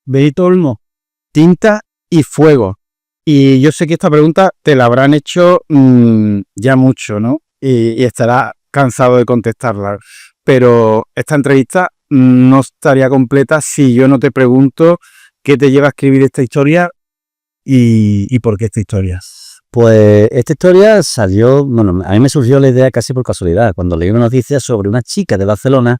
Benito Olmo, tinta y fuego. Y yo sé que esta pregunta te la habrán hecho ya mucho, ¿no? Y estarás cansado de contestarla. Pero esta entrevista no estaría completa si yo no te pregunto qué te lleva a escribir esta historia y por qué esta historia. Pues esta historia salió, bueno, a mí me surgió la idea casi por casualidad, cuando leí una noticia sobre una chica de Barcelona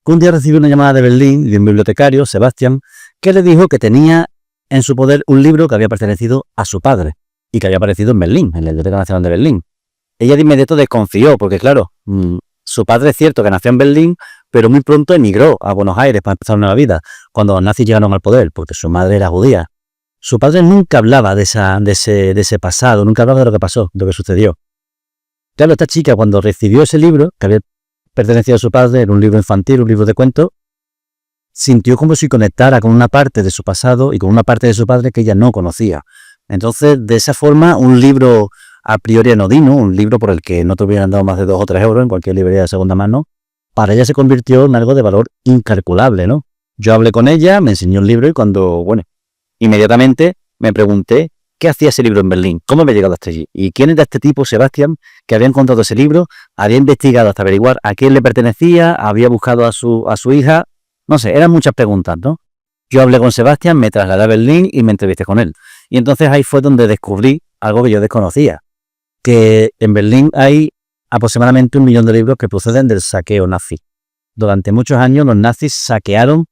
que un día recibió una llamada de Berlín de un bibliotecario, Sebastián, que le dijo que tenía en su poder un libro que había pertenecido a su padre y que había aparecido en Berlín, en la Biblioteca Nacional de Berlín. Ella de inmediato desconfió porque, claro, su padre es cierto que nació en Berlín, pero muy pronto emigró a Buenos Aires para empezar una nueva vida, cuando los nazis llegaron al poder, porque su madre era judía. Su padre nunca hablaba de ese pasado, nunca hablaba de lo que pasó, de lo que sucedió. Claro, esta chica cuando recibió ese libro, que había pertenecido a su padre, era un libro infantil, un libro de cuentos, sintió como si conectara con una parte de su pasado y con una parte de su padre que ella no conocía. Entonces, de esa forma, un libro a priori anodino, un libro por el que no te hubieran dado más de 2 o 3 euros en cualquier librería de segunda mano, para ella se convirtió en algo de valor incalculable, ¿no? Yo hablé con ella, me enseñó el libro y cuando, bueno, inmediatamente me pregunté qué hacía ese libro en Berlín, cómo había llegado hasta allí y quién era este tipo, Sebastián, que había encontrado ese libro, había investigado hasta averiguar a quién le pertenecía, había buscado a su hija, no sé, eran muchas preguntas, ¿no? Yo hablé con Sebastián, me trasladé a Berlín y me entrevisté con él. Y entonces ahí fue donde descubrí algo que yo desconocía, que en Berlín hay aproximadamente 1 millón de libros que proceden del saqueo nazi. Durante muchos años los nazis saquearon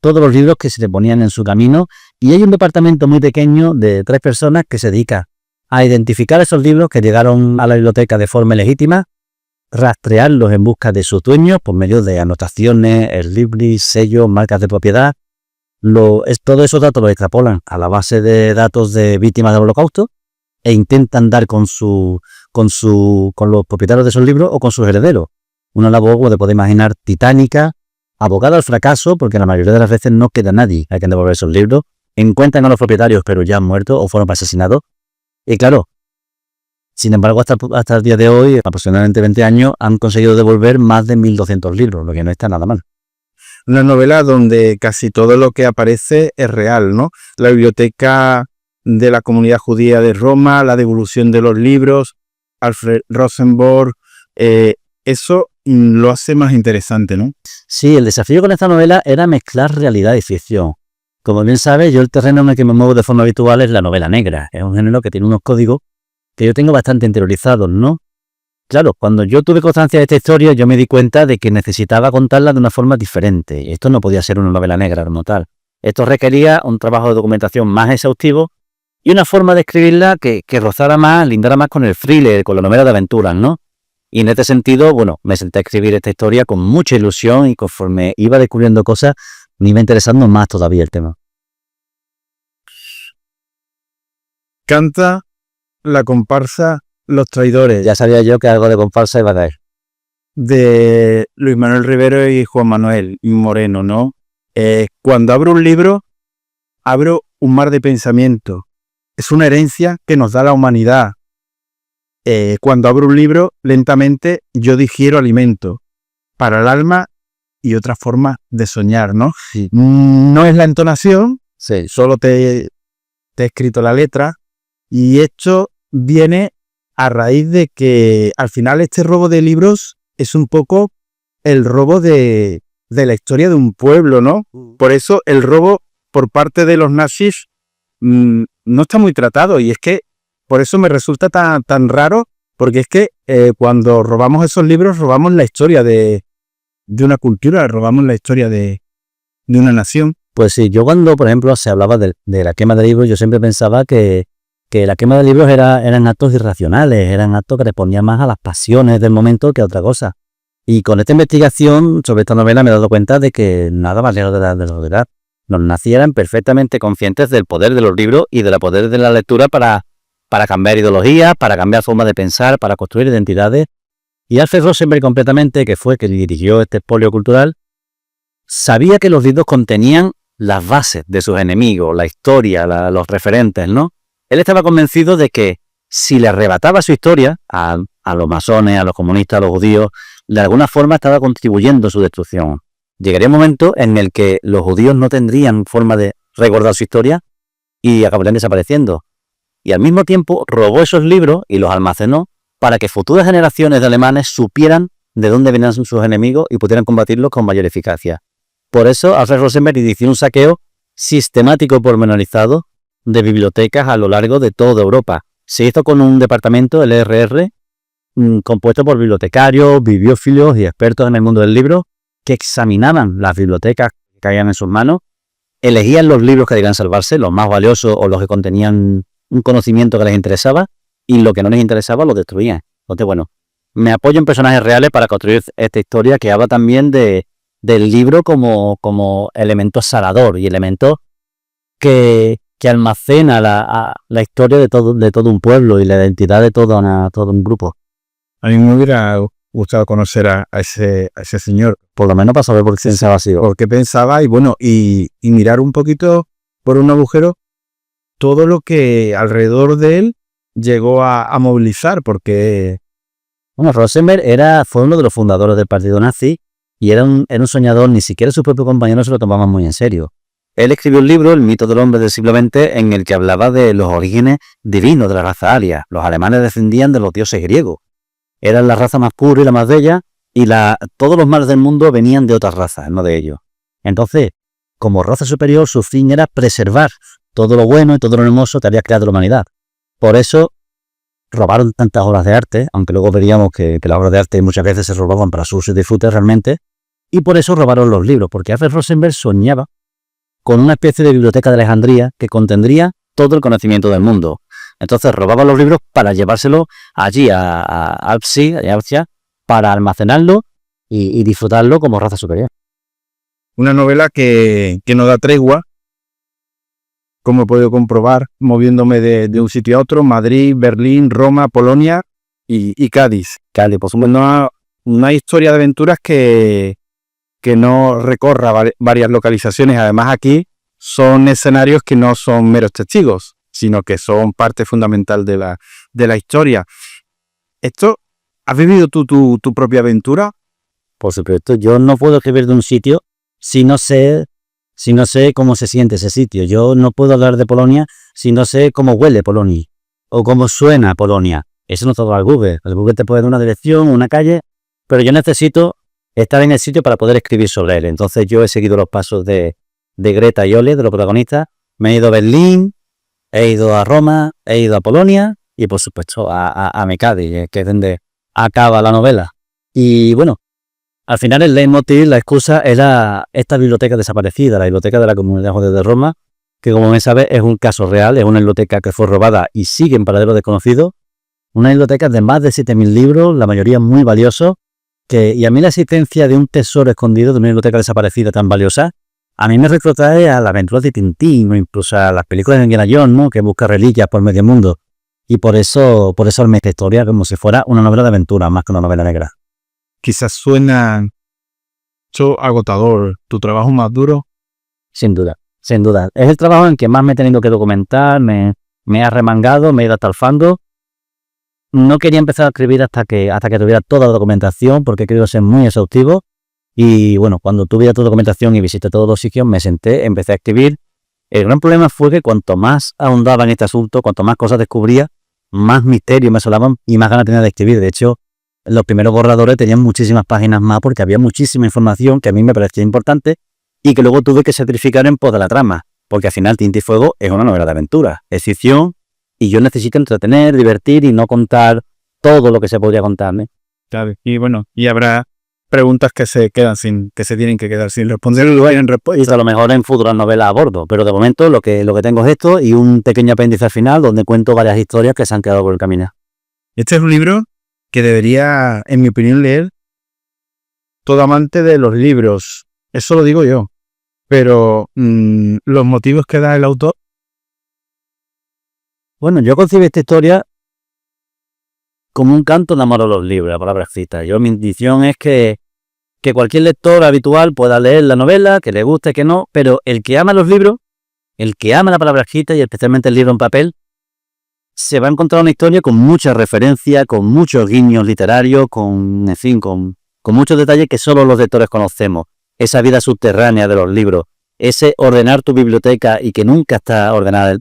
todos los libros que se le ponían en su camino y hay un departamento muy pequeño de 3 personas que se dedica a identificar esos libros que llegaron a la biblioteca de forma ilegítima, rastrearlos en busca de sus dueños por medio de anotaciones, el libris, sellos, marcas de propiedad. Todos esos datos los extrapolan a la base de datos de víctimas del Holocausto e intentan dar con los propietarios de esos libros o con sus herederos. Una labor, como te puedes imaginar, titánica, abocada al fracaso, porque la mayoría de las veces no queda nadie a quien devolver esos libros. Encuentran a los propietarios, pero ya han muerto o fueron asesinados. Y claro, sin embargo, hasta el día de hoy, aproximadamente 20 años, han conseguido devolver más de 1.200 libros, lo que no está nada mal. Una novela donde casi todo lo que aparece es real, ¿no? La biblioteca de la comunidad judía de Roma, la devolución de los libros, Alfred Rosenborg, eso lo hace más interesante, ¿no? Sí, el desafío con esta novela era mezclar realidad y ficción. Como bien sabes, yo el terreno en el que me muevo de forma habitual es la novela negra. Es un género que tiene unos códigos que yo tengo bastante interiorizados, ¿no? Claro, cuando yo tuve constancia de esta historia, yo me di cuenta de que necesitaba contarla de una forma diferente. Esto no podía ser una novela negra como tal. Esto requería un trabajo de documentación más exhaustivo y una forma de escribirla que rozara más, lindara más con el thriller, con la novela de aventuras, ¿no? Y en este sentido, bueno, me senté a escribir esta historia con mucha ilusión y conforme iba descubriendo cosas, me iba interesando más todavía el tema. Canta la comparsa Los Traidores. Ya sabía yo que algo de comparsa iba a caer. De Luis Manuel Rivero y Juan Manuel Moreno, ¿no? Cuando abro un libro, abro un mar de pensamiento. Es una herencia que nos da la humanidad. Cuando abro un libro, lentamente yo digiero alimento para el alma y otra forma de soñar, ¿no? Sí. No es la entonación, Sí. solo te he escrito la letra y esto viene a raíz de que al final este robo de libros es un poco el robo de la historia de un pueblo, ¿no? Por eso el robo por parte de los nazis no está muy tratado y es que por eso me resulta tan raro, porque es que cuando robamos esos libros, robamos la historia de una cultura, robamos la historia de una nación. Pues sí, yo cuando, por ejemplo, se hablaba de la quema de libros, yo siempre pensaba que la quema de libros eran actos irracionales, eran actos que respondían más a las pasiones del momento que a otra cosa. Y con esta investigación sobre esta novela me he dado cuenta de que nada más lejos de la verdad. Los nazis eran perfectamente conscientes del poder de los libros y del poder de la lectura para cambiar ideologías, para cambiar formas de pensar, para construir identidades. Y Alfred Rosenberg concretamente, que fue quien dirigió este expolio cultural, sabía que los libros contenían las bases de sus enemigos, la historia, los referentes, ¿no? Él estaba convencido de que si le arrebataba su historia a los masones, a los comunistas, a los judíos, de alguna forma estaba contribuyendo a su destrucción. llegaría un momento en el que los judíos no tendrían forma de recordar su historia y acabarían desapareciendo. Y al mismo tiempo robó esos libros y los almacenó para que futuras generaciones de alemanes supieran de dónde venían sus enemigos y pudieran combatirlos con mayor eficacia. Por eso, Alfred Rosenberg inició un saqueo sistemático y pormenorizado de bibliotecas a lo largo de toda Europa. Se hizo con un departamento, el ERR, compuesto por bibliotecarios, bibliófilos y expertos en el mundo del libro que examinaban las bibliotecas que caían en sus manos, elegían los libros que debían salvarse, los más valiosos o los que contenían un conocimiento que les interesaba, y lo que no les interesaba lo destruían. Entonces, bueno, me apoyo en personajes reales para construir esta historia que habla también del libro como elemento salador y elemento que almacena la historia de todo un pueblo y la identidad de todo un grupo. A mí me hubiera gustado conocer a ese señor. Por lo menos para saber por qué pensaba así. Por qué pensaba y mirar un poquito por un agujero todo lo que alrededor de él llegó a movilizar, porque... Bueno, Rosenberg fue uno de los fundadores del partido nazi y era un soñador, ni siquiera sus propios compañeros se lo tomaban muy en serio. Él escribió un libro, El mito del hombre del siglo XX, en el que hablaba de los orígenes divinos de la raza aria. Los alemanes descendían de los dioses griegos. Eran la raza más pura y la más bella, y todos los males del mundo venían de otras razas, no de ellos. Entonces, como raza superior, su fin era preservar todo lo bueno y todo lo hermoso que había creado la humanidad. Por eso robaron tantas obras de arte, aunque luego veríamos que las obras de arte muchas veces se robaban para su uso y disfrute realmente, y por eso robaron los libros, porque Alfred Rosenberg soñaba con una especie de biblioteca de Alejandría que contendría todo el conocimiento del mundo. Entonces robaban los libros para llevárselos allí a Alpsia, para almacenarlo y disfrutarlo como raza superior. Una novela que no da tregua, como he podido comprobar, moviéndome de un sitio a otro: Madrid, Berlín, Roma, Polonia y Cádiz. Cádiz, por supuesto. Una historia de aventuras que no recorra varias localizaciones. Además, aquí son escenarios que no son meros testigos, sino que son parte fundamental de la historia. ¿Has vivido tú tu propia aventura? Por supuesto, yo no puedo escribir de un sitio si no sé cómo se siente ese sitio. Yo no puedo hablar de Polonia si no sé cómo huele Polonia o cómo suena Polonia. Eso no todo al Google. El Google te puede dar una dirección, una calle, pero yo necesito estar en el sitio para poder escribir sobre él. Entonces yo he seguido los pasos de Greta y Ole, de los protagonistas. Me he ido a Berlín, he ido a Roma, he ido a Polonia y por supuesto a Cádiz, que es donde acaba la novela. Y bueno, al final el leitmotiv, la excusa, era esta biblioteca desaparecida, la biblioteca de la Comunidad Judía de Roma, que como bien sabes es un caso real, es una biblioteca que fue robada y sigue en paradero desconocido. Una biblioteca de más de 7.000 libros, la mayoría muy valiosos, y a mí la existencia de un tesoro escondido de una biblioteca desaparecida tan valiosa, a mí me retrotrae a la aventura de Tintín o incluso a las películas de Indiana Jones, ¿no?, que busca reliquias por medio mundo. Y por eso armé esta historia como si fuera una novela de aventura más que una novela negra. Quizás suena agotador, tu trabajo más duro. Sin duda, sin duda. Es el trabajo en que más me he tenido que documentar, me he arremangado, me he ido atalfando. No quería empezar a escribir hasta que tuviera toda la documentación, porque he querido ser muy exhaustivo. Y bueno, cuando tuve ya toda la documentación y visité todos los sitios, me senté, empecé a escribir. El gran problema fue que cuanto más ahondaba en este asunto, cuanto más cosas descubría, más misterios me asolaban y más ganas tenía de escribir. De hecho, los primeros borradores tenían muchísimas páginas más porque había muchísima información que a mí me parecía importante y que luego tuve que sacrificar en pos de la trama, porque al final Tinta y Fuego es una novela de aventura, es ficción y yo necesito entretener, divertir y no contar todo lo que se podría contarme. Claro, y bueno, y habrá preguntas que se tienen que quedar sin responder y luego hay en respuesta. Y a lo mejor en futuras novelas abordo, pero de momento lo que tengo es esto y un pequeño apéndice al final donde cuento varias historias que se han quedado por el camino. Este es un libro que debería, en mi opinión, leer todo amante de los libros. Eso lo digo yo. Pero los motivos que da el autor. Bueno, yo concibí esta historia como un canto de amor a los libros, la palabra escrita. Mi intención es que cualquier lector habitual pueda leer la novela, que le guste, que no, pero el que ama los libros, el que ama la palabra escrita y especialmente el libro en papel, se va a encontrar una historia con mucha referencia, con muchos guiños literarios, con muchos detalles que solo los lectores conocemos. esa vida subterránea de los libros, ese ordenar tu biblioteca y que nunca está ordenada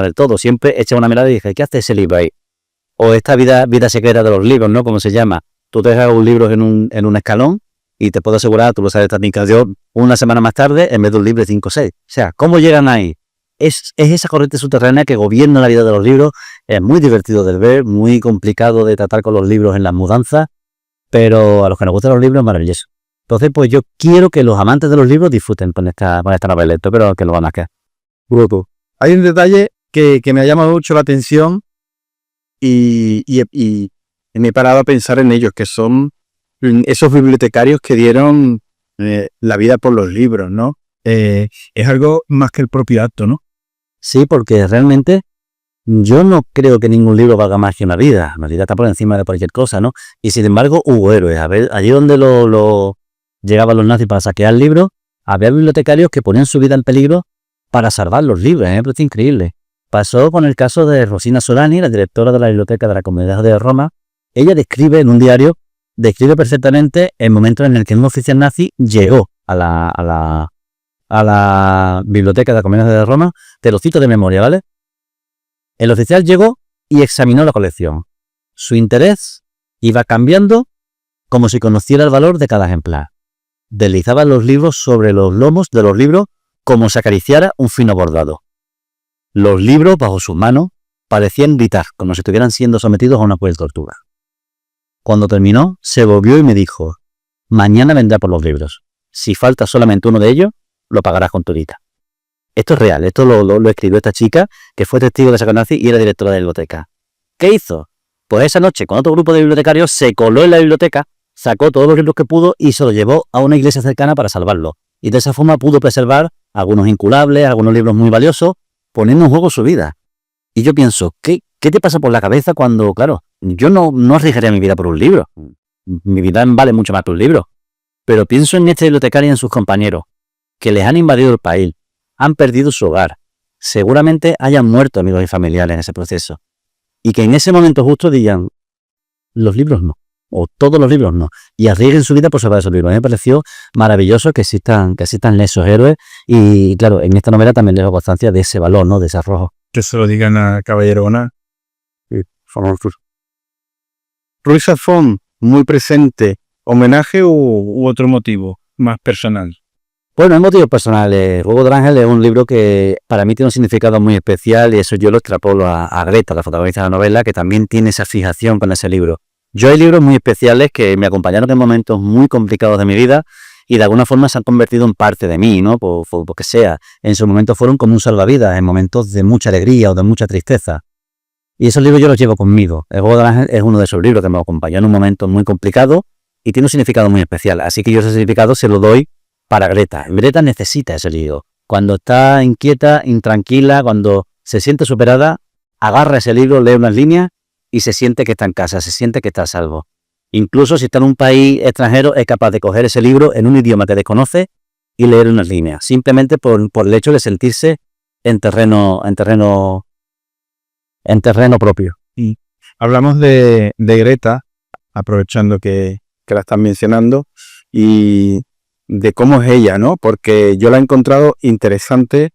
del todo. Siempre echa una mirada y dices, ¿qué hace ese libro ahí? O esta vida secreta de los libros, ¿no? Como se llama. Tú te dejas un libro en un escalón y te puedo asegurar, tú lo sabes, técnica, yo una semana más tarde, en vez de un libro de 5 o 6. O sea, ¿cómo llegan ahí? Es esa corriente subterránea que gobierna la vida de los libros. Es muy divertido de ver, muy complicado de tratar con los libros en las mudanzas, pero a los que nos gustan los libros es maravilloso. Entonces, pues yo quiero que los amantes de los libros disfruten con esta novela, pero que lo van a hacer. Bruto. Hay un detalle que me ha llamado mucho la atención y me he parado a pensar en ellos, que son esos bibliotecarios que dieron la vida por los libros, ¿no? Es algo más que el propio acto, ¿no? Sí, porque realmente yo no creo que ningún libro valga más que una vida. Una vida está por encima de cualquier cosa, ¿no? Y sin embargo, hubo héroes. A ver, allí donde llegaban los nazis para saquear libros, había bibliotecarios que ponían su vida en peligro para salvar los libros. Pero es increíble. Pasó con el caso de Rosina Solani, la directora de la Biblioteca de la Comunidad de Roma. Ella describe en un diario, perfectamente el momento en el que un oficial nazi llegó a la Biblioteca de la Comunidad de Roma. Te lo cito de memoria, ¿vale? El oficial llegó y examinó la colección. Su interés iba cambiando como si conociera el valor de cada ejemplar. Deslizaba los libros sobre los lomos de los libros como si acariciara un fino bordado. Los libros bajo sus manos parecían gritar como si estuvieran siendo sometidos a una cruel tortura. Cuando terminó, se volvió y me dijo, mañana vendrá por los libros. Si falta solamente uno de ellos, lo pagarás con tu vida. Esto es real, esto lo escribió esta chica que fue testigo de saqueo nazi y era directora de la biblioteca. ¿Qué hizo? Pues esa noche, con otro grupo de bibliotecarios, se coló en la biblioteca, sacó todos los libros que pudo y se los llevó a una iglesia cercana para salvarlo. Y de esa forma pudo preservar algunos inculables, algunos libros muy valiosos, poniendo en juego su vida. Y yo pienso, ¿qué te pasa por la cabeza cuando, claro, yo no arriesgaría mi vida por un libro? Mi vida vale mucho más que un libro. Pero pienso en esta bibliotecaria y en sus compañeros, que les han invadido el país, han perdido su hogar, seguramente hayan muerto amigos y familiares en ese proceso. Y que en ese momento justo digan, los libros no, o todos los libros no, y arriesguen su vida por salvar esos libros. A mí me pareció maravilloso que existan esos héroes, y claro, en esta novela también les doy constancia de ese valor, ¿no? De ese arrojo. Que se lo digan a Caballerona. Ruiz Zafón, muy presente. ¿Homenaje u otro motivo más personal? Bueno, en motivos personales, Juego del Ángel es un libro que para mí tiene un significado muy especial y eso yo lo extrapolo a Greta, la protagonista de la novela, que también tiene esa fijación con ese libro. Yo hay libros muy especiales que me acompañaron en momentos muy complicados de mi vida y de alguna forma se han convertido en parte de mí, ¿no? Por que sea. En su momento fueron como un salvavidas, en momentos de mucha alegría o de mucha tristeza. Y esos libros yo los llevo conmigo. El Juego del Ángel es uno de esos libros que me acompañó en un momento muy complicado y tiene un significado muy especial. Así que yo ese significado se lo doy para Greta. Greta necesita ese libro. Cuando está inquieta, intranquila, cuando se siente superada, agarra ese libro, lee unas líneas y se siente que está en casa, se siente que está a salvo. Incluso si está en un país extranjero, es capaz de coger ese libro en un idioma que desconoce y leer unas líneas, simplemente por el hecho de sentirse en terreno propio. Y hablamos de Greta, aprovechando que la están mencionando, y de cómo es ella, ¿no? Porque yo la he encontrado interesante,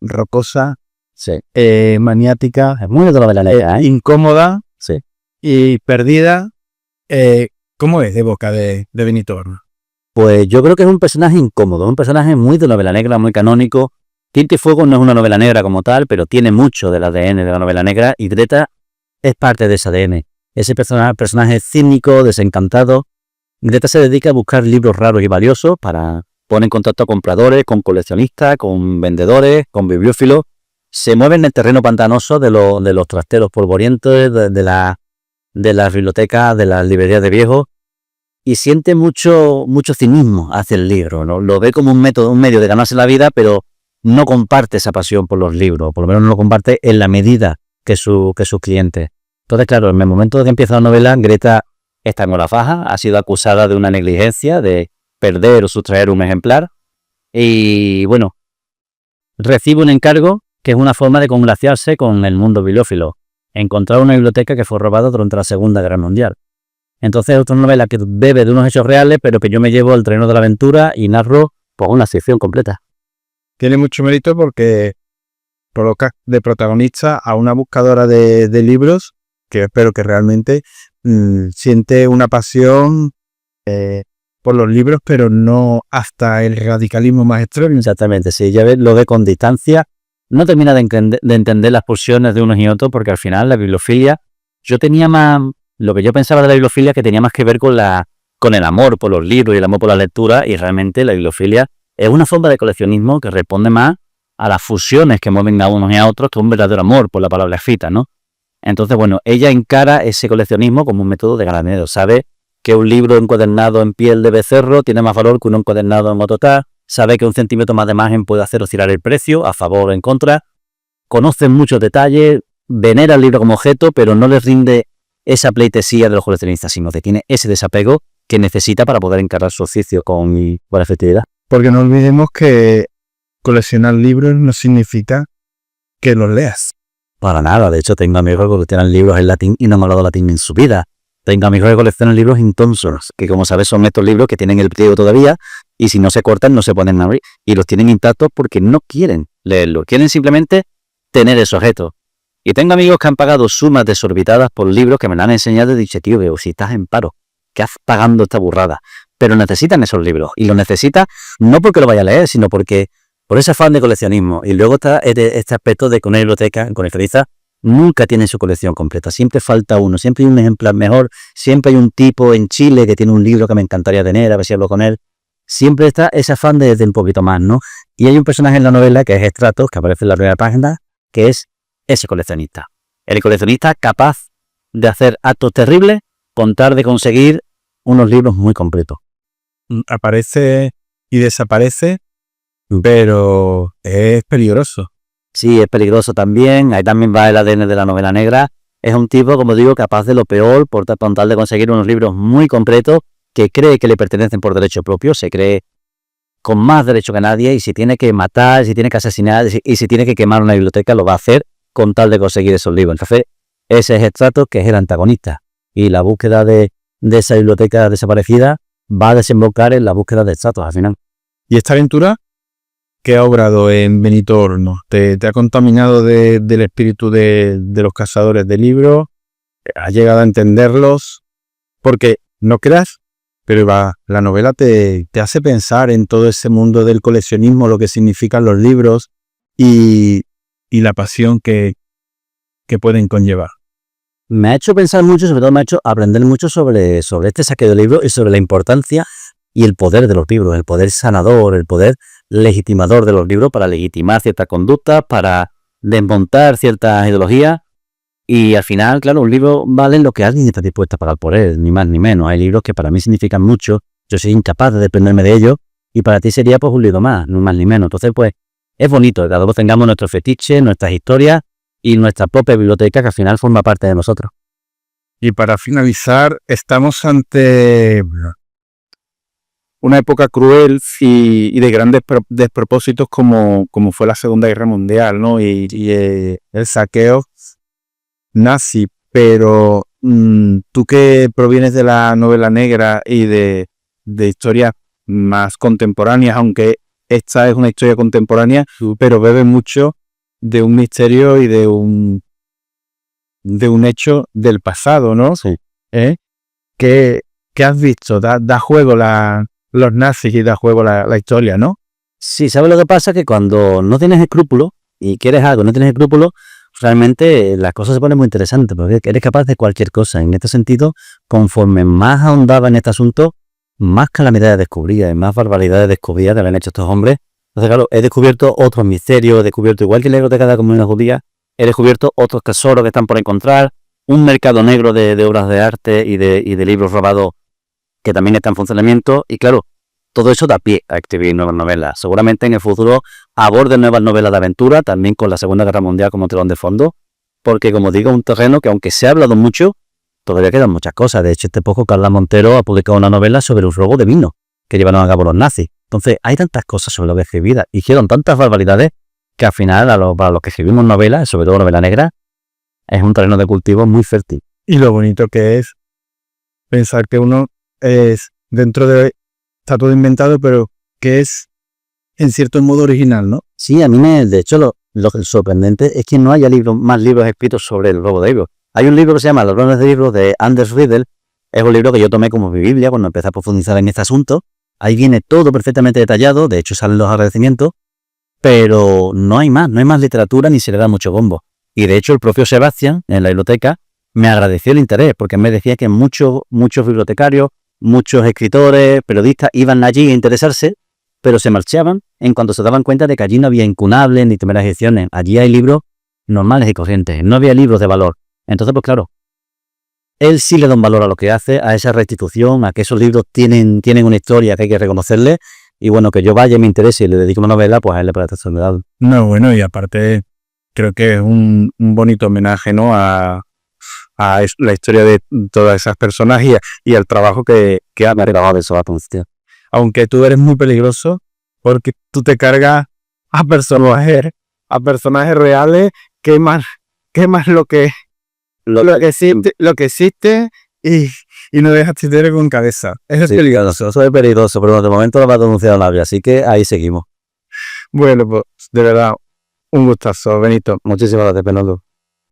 rocosa, sí, maniática, es muy de novela negra, incómoda, sí, y perdida. ¿Cómo es de boca de Benito Horno? Pues yo creo que es un personaje incómodo, un personaje muy de novela negra, muy canónico. Tinta y Fuego no es una novela negra como tal, pero tiene mucho del ADN de la novela negra y Greta es parte de ese ADN. Ese personaje cínico, desencantado. Greta se dedica a buscar libros raros y valiosos para poner en contacto a compradores, con coleccionistas, con vendedores, con bibliófilos. Se mueve en el terreno pantanoso de los trasteros polvorientos, de las bibliotecas, de las librerías de viejos, y siente mucho cinismo hacia el libro, ¿no? Lo ve como un medio de ganarse la vida, pero no comparte esa pasión por los libros, por lo menos no lo comparte en la medida que sus clientes. Entonces, claro, en el momento de que empieza la novela, Greta está en hora faja, ha sido acusada de una negligencia, de perder o sustraer un ejemplar, y bueno, recibe un encargo que es una forma de congraciarse con el mundo bibliófilo, encontrar una biblioteca que fue robada durante la Segunda Guerra Mundial. Entonces es otra novela que bebe de unos hechos reales, pero que yo me llevo al terreno de la aventura y narro pues una sección completa. Tiene mucho mérito porque coloca de protagonista a una buscadora de libros que espero que realmente siente una pasión por los libros, pero no hasta el radicalismo más extremo. Exactamente, si ya ves, lo ve con distancia, no termina de entender las pulsiones de unos y otros, porque al final la bibliofilia, lo que yo pensaba de la bibliofilia que tenía más que ver con el amor por los libros y el amor por la lectura, y realmente la bibliofilia es una forma de coleccionismo que responde más a las fusiones que mueven a unos y a otros que un verdadero amor por la palabra escrita, ¿no? Entonces, bueno, ella encara ese coleccionismo como un método de granero. Sabe que un libro encuadernado en piel de becerro tiene más valor que uno encuadernado en autotá. Sabe que un centímetro más de margen puede hacer oscilar el precio, a favor o en contra. Conoce muchos detalles, venera el libro como objeto, pero no le rinde esa pleitesía de los coleccionistas, sino que tiene ese desapego que necesita para poder encarar su oficio con efectividad. Porque no olvidemos que coleccionar libros no significa que los leas. Para nada, de hecho tengo amigos que coleccionan libros en latín y no han hablado latín en su vida. Tengo amigos que coleccionan libros in tonsors, que como sabes son estos libros que tienen el pliego todavía y si no se cortan no se pueden abrir y los tienen intactos porque no quieren leerlos, quieren simplemente tener ese objeto. Y tengo amigos que han pagado sumas desorbitadas por libros que me lo han enseñado y dicho, tío, veo, si estás en paro, ¿qué haces pagando esta burrada? Pero necesitan esos libros y los necesitan no porque lo vaya a leer, sino porque por ese afán de coleccionismo. Y luego está este aspecto de que una biblioteca coleccionista nunca tiene su colección completa. Siempre falta uno, siempre hay un ejemplar mejor, siempre hay un tipo en Chile que tiene un libro que me encantaría tener, a ver si hablo con él. Siempre está ese afán de un poquito más, ¿no? Y hay un personaje en la novela que es Estratos, que aparece en la primera página, que es ese coleccionista. El coleccionista capaz de hacer actos terribles con tal de conseguir unos libros muy completos. Aparece y desaparece, pero es peligroso. Sí, es peligroso también. Ahí también va el ADN de la novela negra. Es un tipo, como digo, capaz de lo peor por tal de conseguir unos libros muy completos que cree que le pertenecen por derecho propio, se cree con más derecho que nadie y si tiene que matar, si tiene que asesinar y si tiene que quemar una biblioteca lo va a hacer con tal de conseguir esos libros. Entonces, ese es Estratos, que es el antagonista. Y la búsqueda de esa biblioteca desaparecida va a desembocar en la búsqueda de Estratos al final. ¿Y esta aventura qué ha obrado en Benito Hornos? ¿Te ha contaminado del espíritu de los cazadores de libros? ¿Has llegado a entenderlos? Porque no creas, pero la novela te hace pensar en todo ese mundo del coleccionismo, lo que significan los libros y la pasión que pueden conllevar. Me ha hecho pensar mucho, sobre todo me ha hecho aprender mucho sobre este saqueo de libros y sobre la importancia y el poder de los libros, el poder sanador, el poder legitimador de los libros para legitimar ciertas conductas, para desmontar ciertas ideologías y al final, claro, un libro vale lo que alguien está dispuesto a pagar por él, ni más ni menos. Hay libros que para mí significan mucho, yo soy incapaz de desprenderme de ellos y para ti sería pues un libro más, ni más ni menos. Entonces pues es bonito que cada uno tengamos nuestros fetiches, nuestras historias y nuestra propia biblioteca que al final forma parte de nosotros. Y para finalizar, estamos ante una época cruel y de grandes despropósitos como fue la Segunda Guerra Mundial, ¿no? Y el saqueo nazi. Pero tú que provienes de la novela negra y de historias más contemporáneas, aunque esta es una historia contemporánea, pero bebe mucho de un misterio y de un hecho del pasado, ¿no? Sí. ¿Qué has visto? Da juego los nazis y da juego la historia, ¿no? Sí, ¿sabes lo que pasa? Que cuando no tienes escrúpulos y quieres algo, no tienes escrúpulos, realmente las cosas se ponen muy interesantes porque eres capaz de cualquier cosa. En este sentido, conforme más ahondaba en este asunto, más calamidades descubría y más barbaridades descubría que habían hecho estos hombres. Entonces, claro, he descubierto otros misterios, he descubierto, igual que en la biblioteca de la comunidad judía, he descubierto otros tesoros que están por encontrar, un mercado negro de obras de arte y de libros robados que también está en funcionamiento. Y claro, todo eso da pie a escribir nuevas novelas. Seguramente en el futuro aborde nuevas novelas de aventura, también con la Segunda Guerra Mundial como telón de fondo, porque como digo, es un terreno que aunque se ha hablado mucho, todavía quedan muchas cosas. De hecho, este poco Carla Montero ha publicado una novela sobre un robo de vino que llevaron a cabo los nazis. Entonces, hay tantas cosas sobre lo que escribí, hicieron tantas barbaridades que al final, para los que escribimos novelas, sobre todo novela negra, es un terreno de cultivo muy fértil. Y lo bonito que es pensar que uno es, dentro de, está todo inventado, pero que es en cierto modo original, ¿no? Sí, de hecho, lo sorprendente es que no haya más libros escritos sobre el robo de libros. Hay un libro que se llama Los ladrones de libros de Anders Riedel. Es un libro que yo tomé como mi Biblia cuando empecé a profundizar en este asunto. Ahí viene todo perfectamente detallado, de hecho salen los agradecimientos, pero no hay más literatura ni se le da mucho bombo. Y de hecho el propio Sebastián, en la biblioteca, me agradeció el interés, porque me decía que muchos bibliotecarios, muchos escritores, periodistas iban allí a interesarse, pero se marchaban en cuanto se daban cuenta de que allí no había incunables ni primeras ediciones. Allí hay libros normales y corrientes, no había libros de valor. Entonces, pues claro, él sí le da un valor a lo que hace, a esa restitución, a que esos libros tienen una historia que hay que reconocerle, y bueno, que yo vaya y me interese y le dedique una novela, pues a él le parece extraordinario. No, bueno, y aparte creo que es un bonito homenaje, ¿no? a la historia de todas esas personas y al trabajo que ha grabado eso, tío. Aunque tú eres muy peligroso porque tú te cargas a personajes reales, que más lo que existe y no dejas títere con cabeza. Eso es peligroso. Eso es peligroso, pero de momento lo va a denunciar nadie, así que ahí seguimos. Bueno, pues de verdad, un gustazo, Benito. Muchísimas gracias, Fernando.